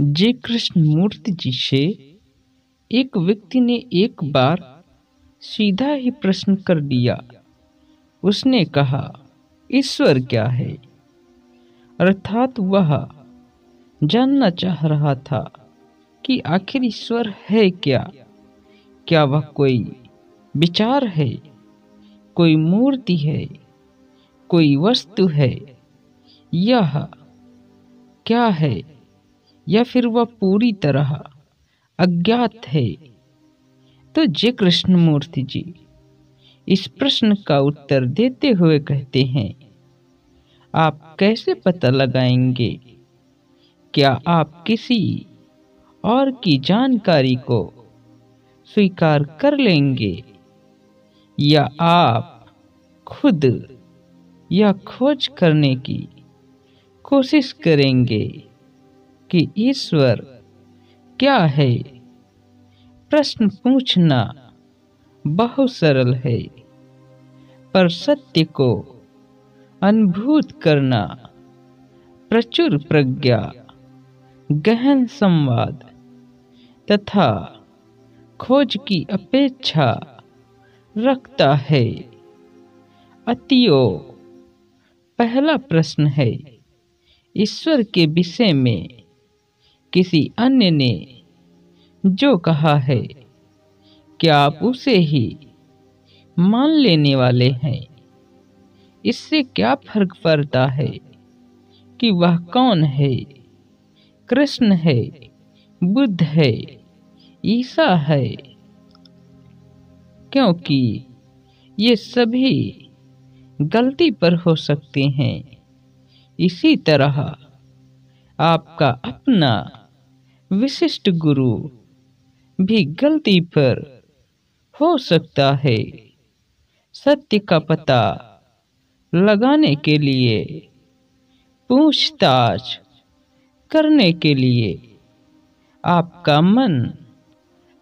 जय कृष्ण मूर्ति जी से एक व्यक्ति ने एक बार सीधा ही प्रश्न कर दिया। उसने कहा, ईश्वर क्या है? अर्थात वह जानना चाह रहा था कि आखिर ईश्वर है क्या। क्या वह कोई विचार है, कोई मूर्ति है, कोई वस्तु है? यह क्या है, या फिर वह पूरी तरह अज्ञात है? तो जय कृष्ण मूर्ति जी इस प्रश्न का उत्तर देते हुए कहते हैं, आप कैसे पता लगाएंगे? क्या आप किसी और की जानकारी को स्वीकार कर लेंगे, या आप खुद यह खोज करने की कोशिश करेंगे कि ईश्वर क्या है? प्रश्न पूछना बहुत सरल है, पर सत्य को अनुभूत करना प्रचुर प्रज्ञा, गहन संवाद तथा खोज की अपेक्षा रखता है। अतएव पहला प्रश्न है, ईश्वर के विषय में किसी अन्य ने जो कहा है, क्या आप उसे ही मान लेने वाले हैं? इससे क्या फर्क पड़ता है कि वह कौन है? कृष्ण है, बुद्ध है, ईसा है? क्योंकि ये सभी गलती पर हो सकते हैं। इसी तरह आपका अपना विशिष्ट गुरु भी गलती पर हो सकता है। सत्य का पता लगाने के लिए, पूछताछ करने के लिए आपका मन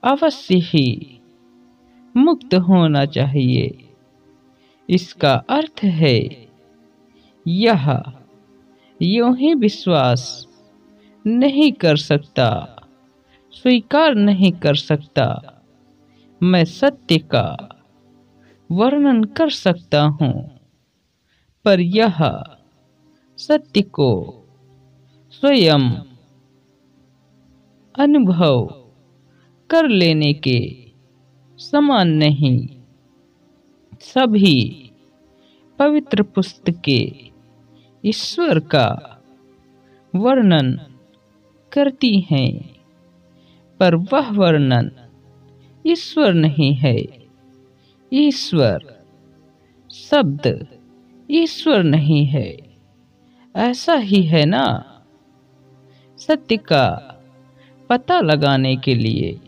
अवश्य ही मुक्त होना चाहिए। इसका अर्थ है, यह यूं ही विश्वास नहीं कर सकता, स्वीकार नहीं कर सकता, मैं सत्य का वर्णन कर सकता हूँ, पर यह सत्य को स्वयं अनुभव कर लेने के समान नहीं। सभी पवित्र पुस्तकें ईश्वर का वर्णन करती हैं, पर वह वर्णन ईश्वर नहीं है। ईश्वर शब्द ईश्वर नहीं है, ऐसा ही है ना? सत्य का पता लगाने के लिए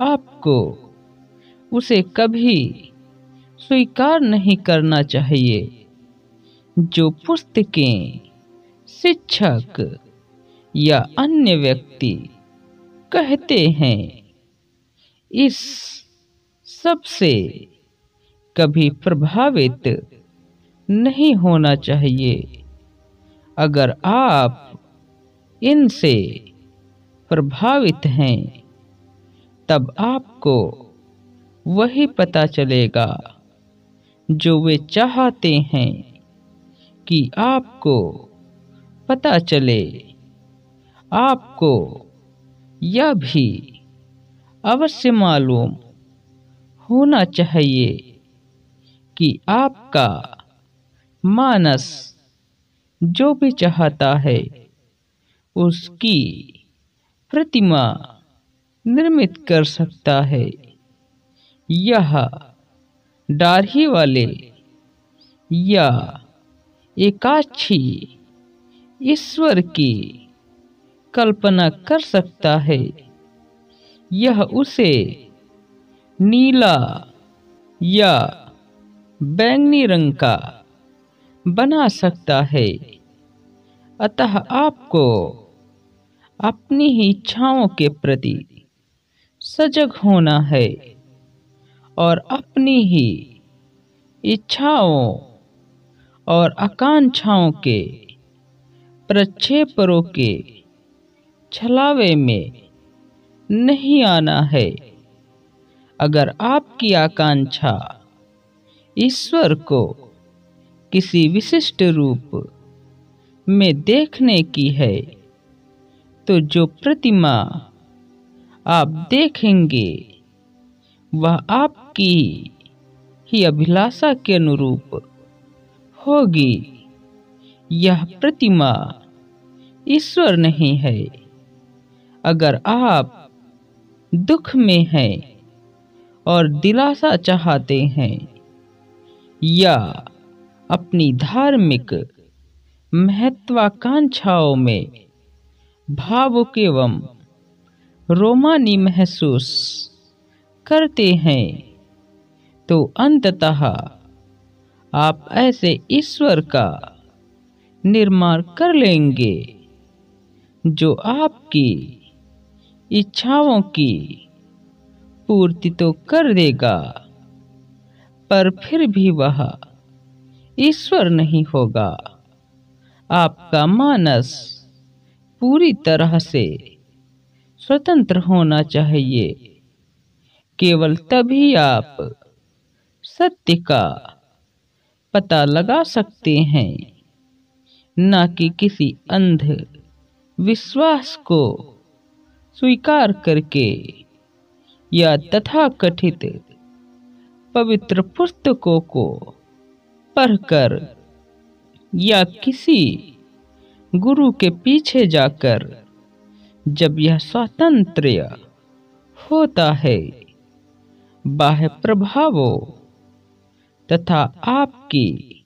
आपको उसे कभी स्वीकार नहीं करना चाहिए। जो पुस्तकें, शिक्षक या अन्य व्यक्ति कहते हैं, इस सब से कभी प्रभावित नहीं होना चाहिए। अगर आप इनसे प्रभावित हैं, तब आपको वही पता चलेगा जो वे चाहते हैं कि आपको पता चले। आपको यह भी अवश्य मालूम होना चाहिए कि आपका मानस जो भी चाहता है, उसकी प्रतिमा निर्मित कर सकता है। यह दाढ़ी वाले या एकाक्षी ईश्वर की कल्पना कर सकता है। यह उसे नीला या बैंगनी रंग का बना सकता है। अतः आपको अपनी ही इच्छाओं के प्रति सजग होना है और अपनी ही इच्छाओं और आकांक्षाओं के प्रक्षेपरों के छलावे में नहीं आना है। अगर आपकी आकांक्षा ईश्वर को किसी विशिष्ट रूप में देखने की है, तो जो प्रतिमा आप देखेंगे वह आपकी ही अभिलाषा के अनुरूप होगी। यह प्रतिमा ईश्वर नहीं है। अगर आप दुख में हैं और दिलासा चाहते हैं या अपनी धार्मिक महत्वाकांक्षाओं में भावुक एवं रोमानी महसूस करते हैं, तो अंततः आप ऐसे ईश्वर का निर्माण कर लेंगे जो आपकी इच्छाओं की पूर्ति तो कर देगा, पर फिर भी वह ईश्वर नहीं होगा। आपका मानस पूरी तरह से स्वतंत्र होना चाहिए। केवल तभी आप सत्य का पता लगा सकते हैं, न कि किसी अंध विश्वास को स्वीकार करके या तथाकथित पवित्र पुस्तकों को पढ़कर या किसी गुरु के पीछे जाकर। जब यह स्वातंत्र्य होता है, बाह्य प्रभावों तथा आपकी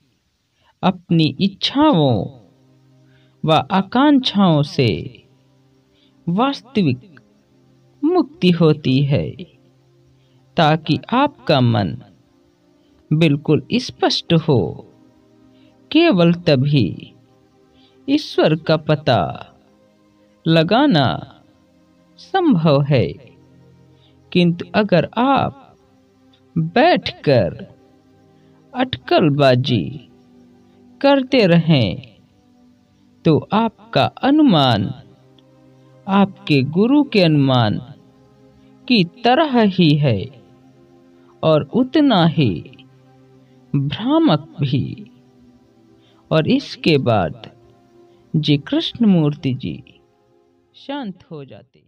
अपनी इच्छाओं व आकांक्षाओं से वास्तविक मुक्ति होती है, ताकि आपका मन बिल्कुल स्पष्ट हो। केवल तभी ईश्वर का पता लगाना संभव है। किंतु अगर आप बैठकर अटकलबाजी करते रहें, तो आपका अनुमान आपके गुरु के अनुमान की तरह ही है और उतना ही भ्रामक भी। और इसके बाद जी कृष्णमूर्ति जी शांत हो जाते।